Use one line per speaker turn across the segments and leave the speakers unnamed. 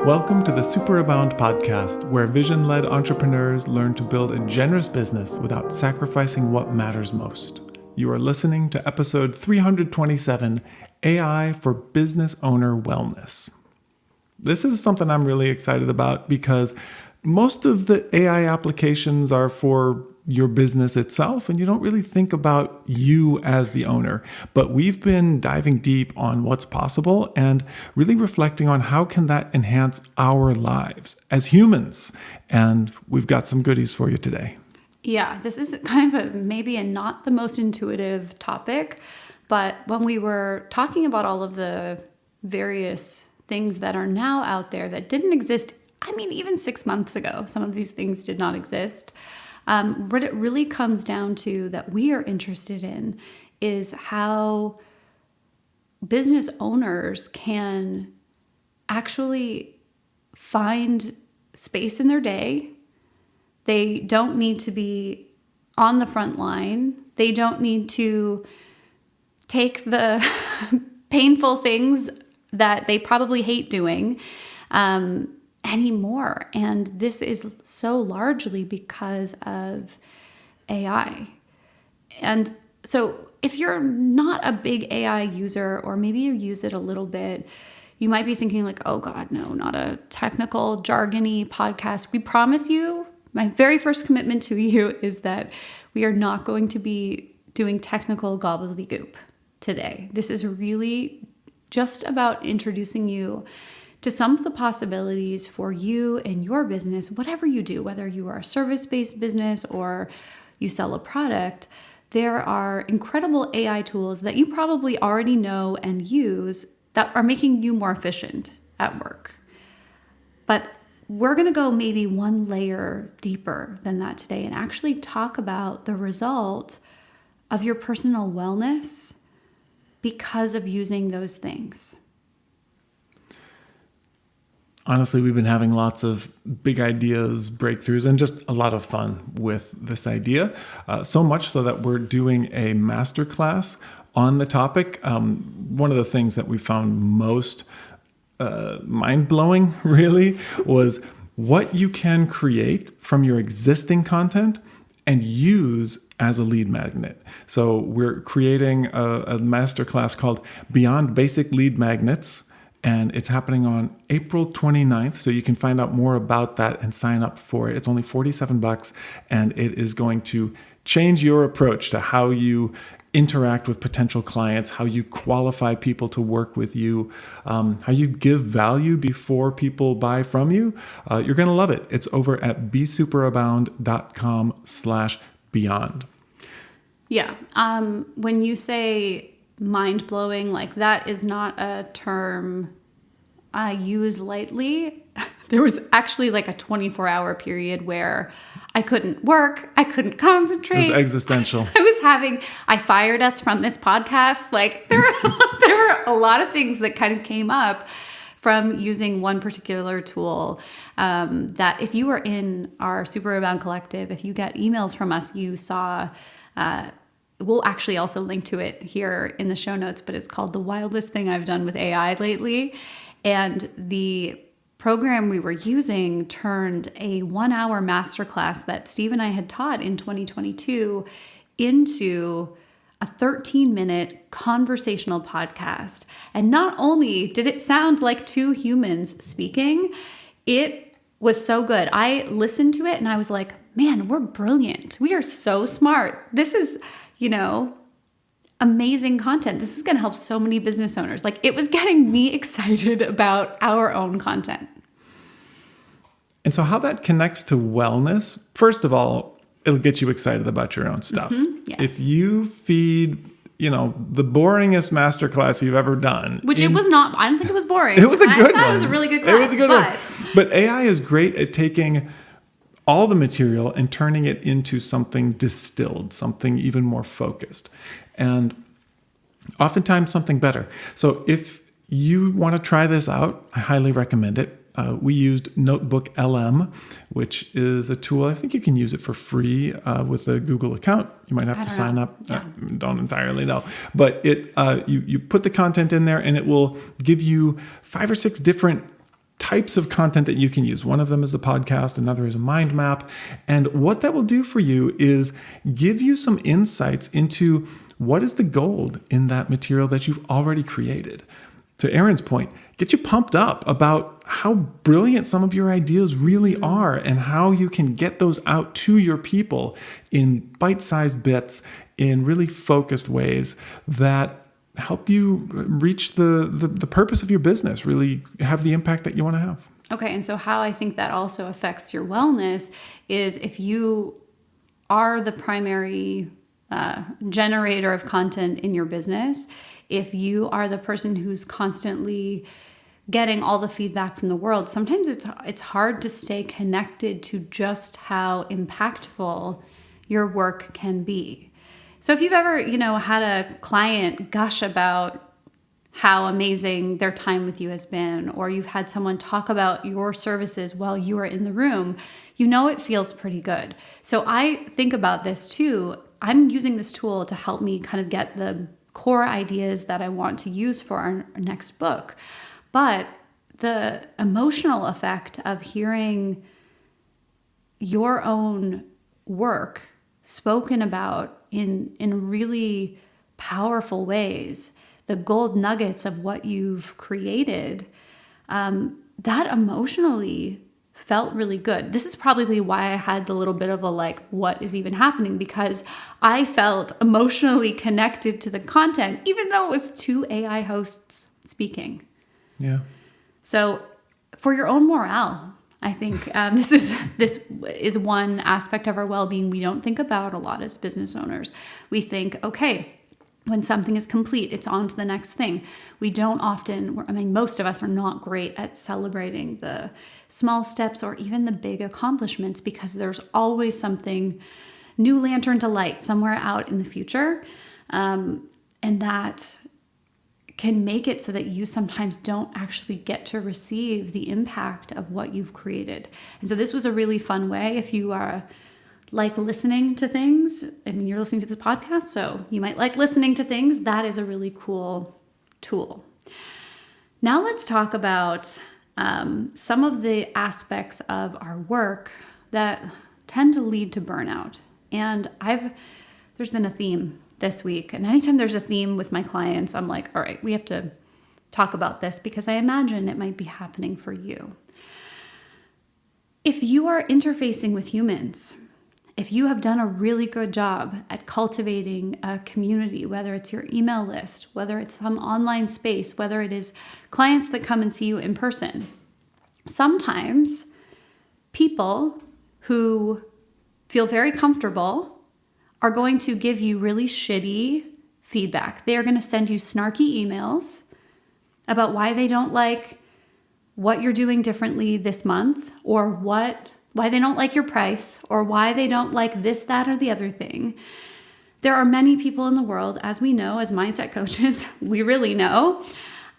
Welcome to the Superabound podcast, where vision-led entrepreneurs learn to build a generous business without sacrificing what matters most. You are listening to episode 327, AI for Business Owner Wellness. This is something I'm really excited about because most of the AI applications are for your business itself, and you don't really think about you as the owner. But we've been diving deep on what's possible and really reflecting on how can that enhance our lives as humans. And we've got some goodies for you today.
Yeah, this is kind of maybe a not the most intuitive topic, but when we were talking about all of the various things that are now out there that didn't exist, even 6 months ago, some of these things did not exist. What it really comes down to that we are interested in is how business owners can actually find space in their day. They don't need to be on the front line. They don't need to take the painful things that they probably hate doing anymore. And this is so largely because of AI. And so if you're not a big AI user, or maybe you use it a little bit, you might be thinking like, oh God, no, not a technical jargony podcast. We promise you, my very first commitment to you is that we are not going to be doing technical gobbledygook today. This is really just about introducing you to some of the possibilities for you and your business, whatever you do, whether you are a service-based business or you sell a product. There are incredible AI tools that you probably already know and use that are making you more efficient at work. But we're going to go maybe one layer deeper than that today and actually talk about the result of your personal wellness because of using those things.
Honestly, we've been having lots of big ideas, breakthroughs, and just a lot of fun with this idea. So much so that we're doing a masterclass on the topic. One of the things that we found most mind-blowing, really, was what you can create from your existing content and use as a lead magnet. So we're creating a masterclass called Beyond Basic Lead Magnets, and it's happening on April 29th. So you can find out more about that and sign up for it. It's only $47, and it is going to change your approach to how you interact with potential clients, how you qualify people to work with you, how you give value before people buy from you. You're going to love it. It's over at besuperabound.com/beyond.
Yeah. When you say mind-blowing, like that is not a term I use lightly. There was actually like a 24-hour period where I couldn't work. I couldn't concentrate.
It was existential.
I fired us from this podcast. Like there were a lot of things that kind of came up from using one particular tool that if you were in our Superabound Collective, if you get emails from us, you saw, we'll actually also link to it here in the show notes, but it's called The Wildest Thing I've Done with AI Lately. And the program we were using turned a 1-hour masterclass that Steve and I had taught in 2022 into a 13-minute conversational podcast. And not only did it sound like two humans speaking, it was so good. I listened to it and I was like, man, we're brilliant. We are so smart. This is, amazing content. This is going to help so many business owners. Like it was getting me excited about our own content.
And so how that connects to wellness, first of all, it'll get you excited about your own stuff.
Yes.
If you feed, the boringest masterclass you've ever done.
Which it was not. I don't think it was boring.
It was a good one.
It was a really good class.
It was a good one. But AI is great at taking all the material and turning it into something distilled, something even more focused, and oftentimes something better. So if you want to try this out, I highly recommend it. We used Notebook LM, which is a tool. I think you can use it for free with a Google account. You might have to sign up.
Yeah.
Don't entirely know. But it you put the content in there and it will give you 5 or 6 different types of content that you can use. One of them is a podcast, another is a mind map. And what that will do for you is give you some insights into what is the gold in that material that you've already created. To Erin's point, get you pumped up about how brilliant some of your ideas really are and how you can get those out to your people in bite-sized bits in really focused ways that help you reach the purpose of your business, really have the impact that you want to have.
Okay, and so how I think that also affects your wellness is if you are the primary generator of content in your business, if you are the person who's constantly getting all the feedback from the world, sometimes it's hard to stay connected to just how impactful your work can be. So if you've ever, had a client gush about how amazing their time with you has been, or you've had someone talk about your services while you are in the room, it feels pretty good. So I think about this too. I'm using this tool to help me kind of get the core ideas that I want to use for our next book. But the emotional effect of hearing your own work spoken about in really powerful ways, the gold nuggets of what you've created, that emotionally felt really good. This is probably why I had the little bit of a what is even happening? Because I felt emotionally connected to the content, even though it was two AI hosts speaking.
Yeah.
So for your own morale, I think this is one aspect of our well-being we don't think about a lot as business owners. We think, okay, when something is complete, it's on to the next thing. We don't often, most of us are not great at celebrating the small steps or even the big accomplishments because there's always something new lantern to light somewhere out in the future. And that can make it so that you sometimes don't actually get to receive the impact of what you've created. And so this was a really fun way if you are like listening to things. You're listening to this podcast, so you might like listening to things. That is a really cool tool. Now let's talk about some of the aspects of our work that tend to lead to burnout. And there's been a theme this week. And anytime there's a theme with my clients, I'm like, all right, we have to talk about this because I imagine it might be happening for you. If you are interfacing with humans, if you have done a really good job at cultivating a community, whether it's your email list, whether it's some online space, whether it is clients that come and see you in person, sometimes people who feel very comfortable are going to give you really shitty feedback. They are going to send you snarky emails about why they don't like what you're doing differently this month, or why they don't like your price, or why they don't like this, that, or the other thing. There are many people in the world, as we know, as mindset coaches, we really know,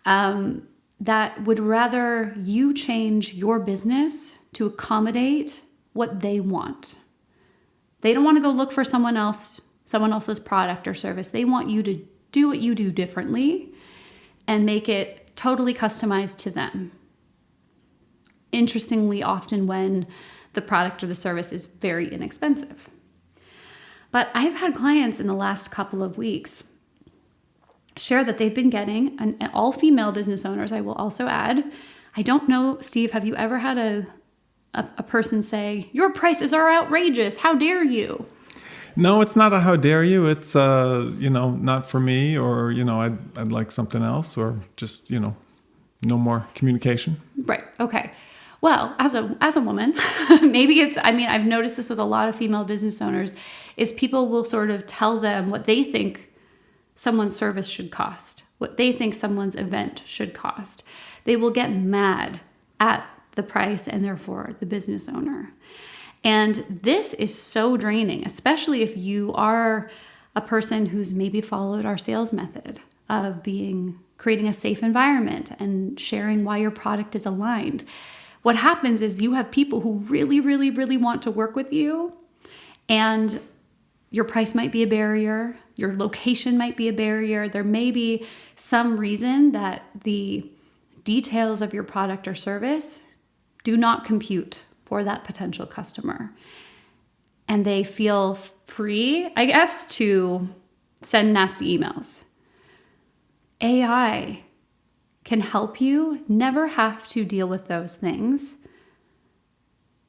that would rather you change your business to accommodate what they want. They don't want to go look for someone else's product or service. They want you to do what you do differently and make it totally customized to them. Interestingly, often when the product or the service is very inexpensive. But I've had clients in the last couple of weeks share that they've been getting, and all female business owners, I will also add. I don't know, Steve, have you ever had a person say, your prices are outrageous, how dare you?
No, it's not a how dare you. It's, not for me, or, I'd like something else, or just, no more communication.
Right. Okay. Well, as a woman, maybe I've noticed this with a lot of female business owners, is people will sort of tell them what they think someone's service should cost, what they think someone's event should cost. They will get mad at the price and therefore the business owner. And this is so draining, especially if you are a person who's maybe followed our sales method of creating a safe environment and sharing why your product is aligned. What happens is you have people who really, really, really want to work with you, and your price might be a barrier, your location might be a barrier. There may be some reason that the details of your product or service do not compute for that potential customer. And they feel free, I guess, to send nasty emails. AI can help you never have to deal with those things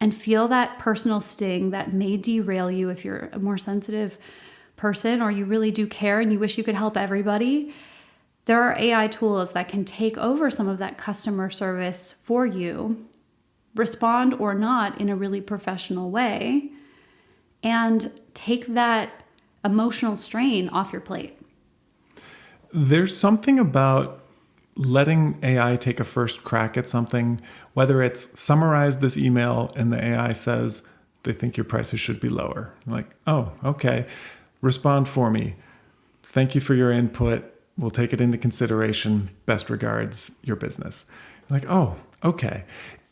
and feel that personal sting that may derail you if you're a more sensitive person or you really do care and you wish you could help everybody. There are AI tools that can take over some of that customer service for you, respond or not in a really professional way, and take that emotional strain off your plate.
There's something about letting AI take a first crack at something, whether it's summarize this email and the AI says they think your prices should be lower. Like, oh, okay. Respond for me. Thank you for your input. We'll take it into consideration. Best regards, your business. Like, oh, okay.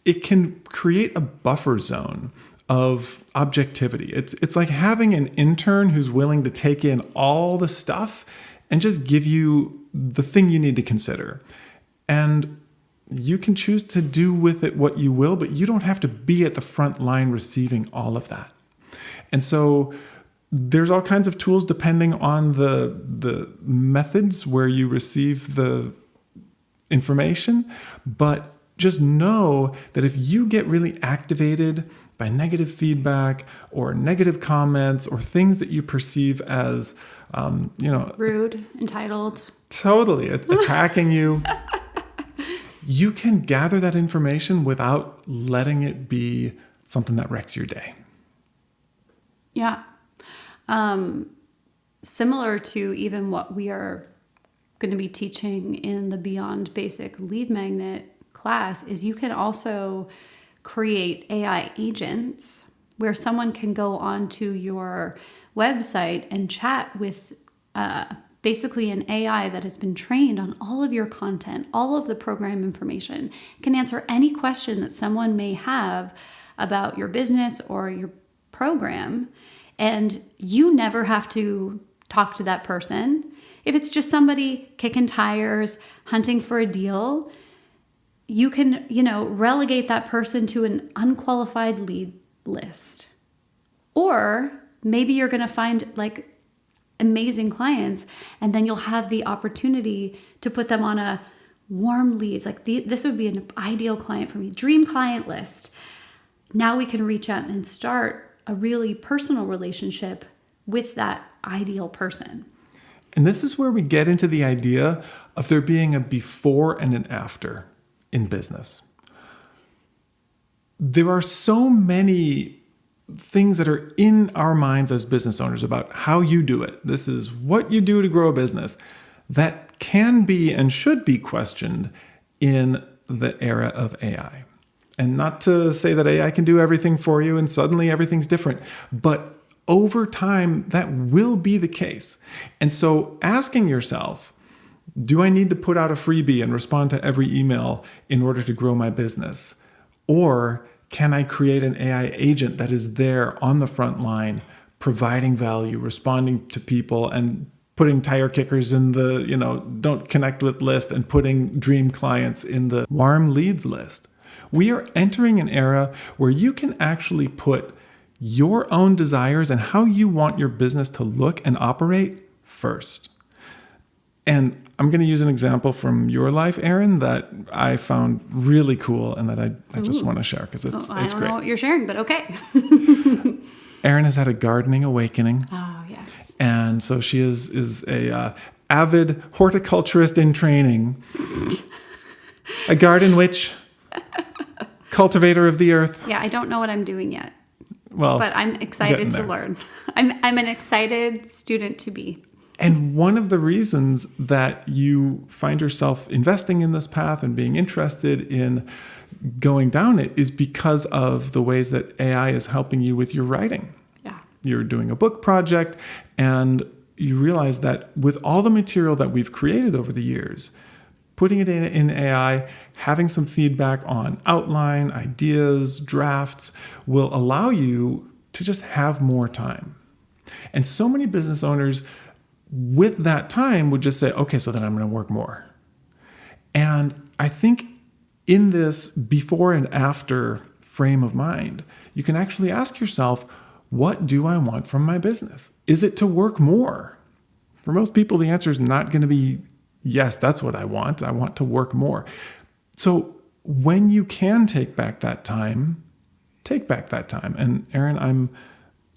It can create a buffer zone of objectivity. It's like having an intern who's willing to take in all the stuff and just give you the thing you need to consider. And you can choose to do with it what you will, but you don't have to be at the front line receiving all of that. And so there's all kinds of tools depending on the methods where you receive the information. But just know that if you get really activated by negative feedback or negative comments or things that you perceive as,
rude, entitled,
totally attacking you, you can gather that information without letting it be something that wrecks your day.
Yeah. Similar to even what we are going to be teaching in the Beyond Basic Lead Magnet class is you can also create AI agents where someone can go onto your website and chat with basically an AI that has been trained on all of your content, all of the program information, can answer any question that someone may have about your business or your program. And you never have to talk to that person. If it's just somebody kicking tires, hunting for a deal, you can, relegate that person to an unqualified lead list. Or maybe you're going to find like amazing clients and then you'll have the opportunity to put them on a warm leads. Like this would be an ideal client for me, dream client list. Now we can reach out and start a really personal relationship with that ideal person.
And this is where we get into the idea of there being a before and an after in business. There are so many things that are in our minds as business owners about how you do it. This is what you do to grow a business that can be and should be questioned in the era of AI. And not to say that AI can do everything for you and suddenly everything's different, but over time, that will be the case. And so asking yourself, do I need to put out a freebie and respond to every email in order to grow my business? Or can I create an AI agent that is there on the front line, providing value, responding to people, and putting tire kickers in the, don't connect with list and putting dream clients in the warm leads list? We are entering an era where you can actually put your own desires and how you want your business to look and operate first. And I'm going to use an example from your life, Erin, that I found really cool and that I just want to share because it's great.
I don't know what you're sharing, but okay.
Erin has had a gardening awakening.
Oh, yes.
And so she is a avid horticulturist in training, a garden witch, cultivator of the earth.
Yeah, I don't know what I'm doing yet.
Well,
but I'm excited to learn. I'm an excited student to be.
And one of the reasons that you find yourself investing in this path and being interested in going down it is because of the ways that AI is helping you with your writing.
Yeah.
You're doing a book project and you realize that with all the material that we've created over the years, putting it in AI, having some feedback on outline, ideas, drafts will allow you to just have more time. And so many business owners with that time would just say, okay, so then I'm going to work more. And I think in this before and after frame of mind, you can actually ask yourself, what do I want from my business? Is it to work more? For most people, the answer is not going to be, yes, that's what I want. I want to work more. So when you can take back that time, take back that time. And Erin, I'm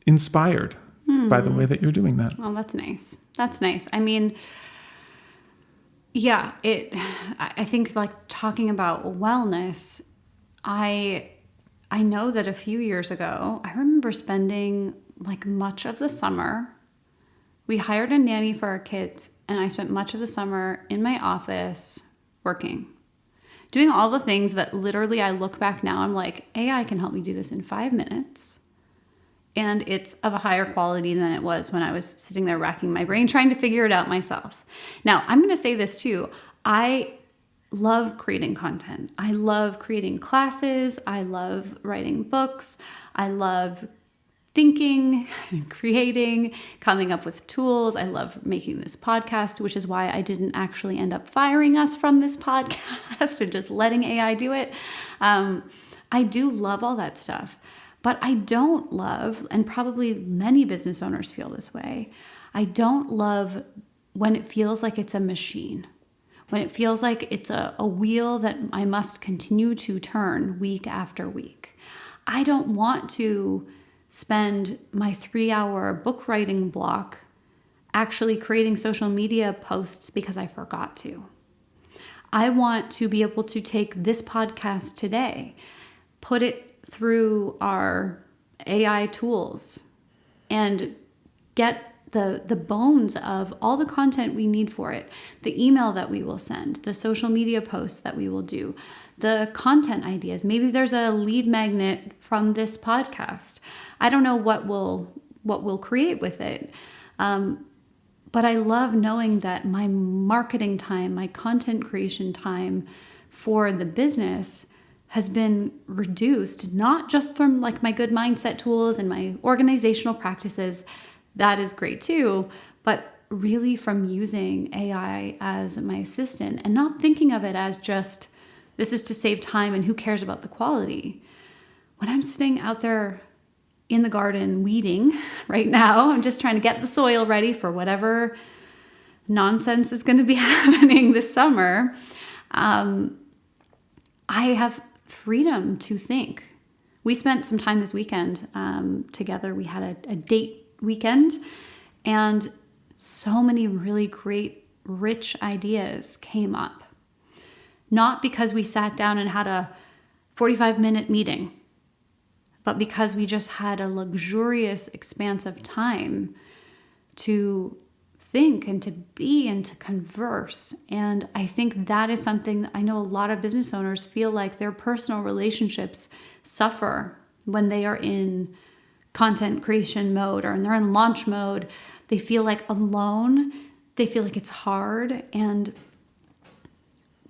inspired by the way that you're doing that.
Well, that's nice. That's nice. I mean, yeah, I think like talking about wellness, I know that a few years ago, I remember spending like much of the summer. We hired a nanny for our kids, and I spent much of the summer in my office working, doing all the things that literally I look back now, I'm like, AI can help me do this in 5 minutes. And it's of a higher quality than it was when I was sitting there racking my brain trying to figure it out myself. Now, I'm going to say this too. I love creating content. I love creating classes. I love writing books. I love thinking, creating, coming up with tools. I love making this podcast, which is why I didn't actually end up firing us from this podcast and just letting AI do it. I do love all that stuff. But I don't love, and probably many business owners feel this way, I don't love when it feels like it's a machine, when it feels like it's a wheel that I must continue to turn week after week. I don't want to spend my 3-hour book writing block actually creating social media posts because I forgot to. I want to be able to take this podcast today, put it through our AI tools, and get the bones of all the content we need for it, the email that we will send, the social media posts that we will do, the content ideas. Maybe there's a lead magnet from this podcast. I don't know what we'll create with it. But I love knowing that my marketing time, my content creation time for the business has been reduced, not just from like my good mindset tools and my organizational practices. That is great too, but really from using AI as my assistant and not thinking of it as just, this is to save time and who cares about the quality. When I'm sitting out there in the garden weeding right now, I'm just trying to get the soil ready for whatever nonsense is going to be happening this summer. I have freedom to think. We spent some time this weekend together. We had a date weekend, and so many really great, rich ideas came up. Not because we sat down and had a 45-minute meeting, but because we just had a luxurious expanse of time to think and to be and to converse. And I think that is something that I know a lot of business owners feel like their personal relationships suffer when they are in content creation mode or they're in launch mode. They feel like alone. They feel like it's hard. And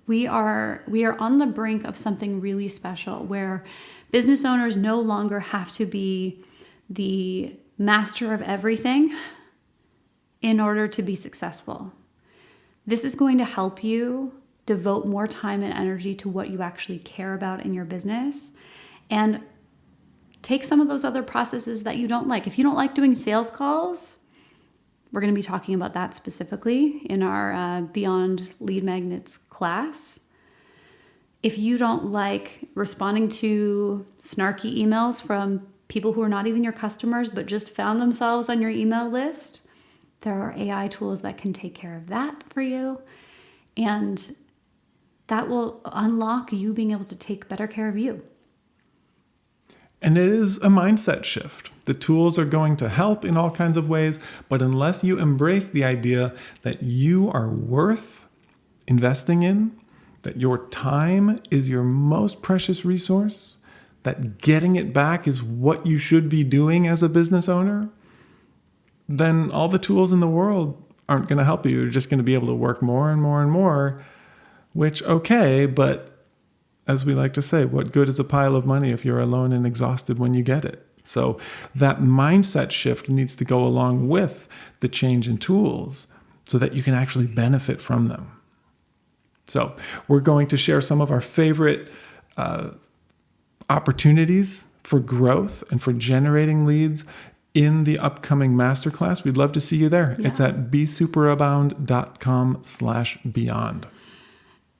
we are on the brink of something really special where business owners no longer have to be the master of everything in order to be successful. This is going to help you devote more time and energy to what you actually care about in your business and take some of those other processes that you don't like. If you don't like doing sales calls, we're going to be talking about that specifically in our Beyond Lead Magnets class. If you don't like responding to snarky emails from people who are not even your customers but just found themselves on your email list, there are AI tools that can take care of that for you. And that will unlock you being able to take better care of you.
And it is a mindset shift. The tools are going to help in all kinds of ways, but unless you embrace the idea that you are worth investing in, that your time is your most precious resource, that getting it back is what you should be doing as a business owner, then all the tools in the world aren't going to help you. You're just going to be able to work more and more and more, which, okay, but as we like to say, what good is a pile of money if you're alone and exhausted when you get it? So that mindset shift needs to go along with the change in tools so that you can actually benefit from them. So we're going to share some of our favorite opportunities for growth and for generating leads in the upcoming masterclass. We'd love to see you there.
Yeah.
It's at besuperabound.com/beyond.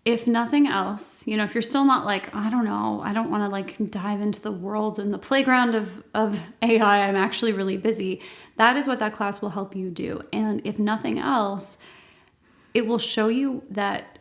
If nothing else, if you're still not like, I don't know, I don't want to like dive into the world and the playground of AI, I'm actually really busy. That is what that class will help you do. And if nothing else, it will show you that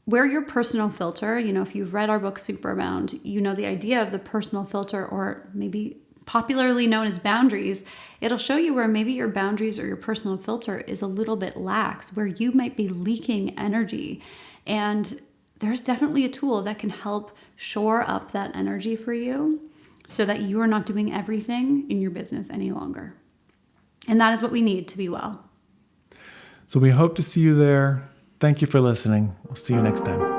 where your personal filter, if you've read our book, Superabound, the idea of the personal filter, or maybe popularly known as boundaries. It'll show you where maybe your boundaries or your personal filter is a little bit lax, where you might be leaking energy. And there's definitely a tool that can help shore up that energy for you so that you are not doing everything in your business any longer. And that is what we need to be well.
So we hope to see you there. Thank you for listening. We'll see you next time.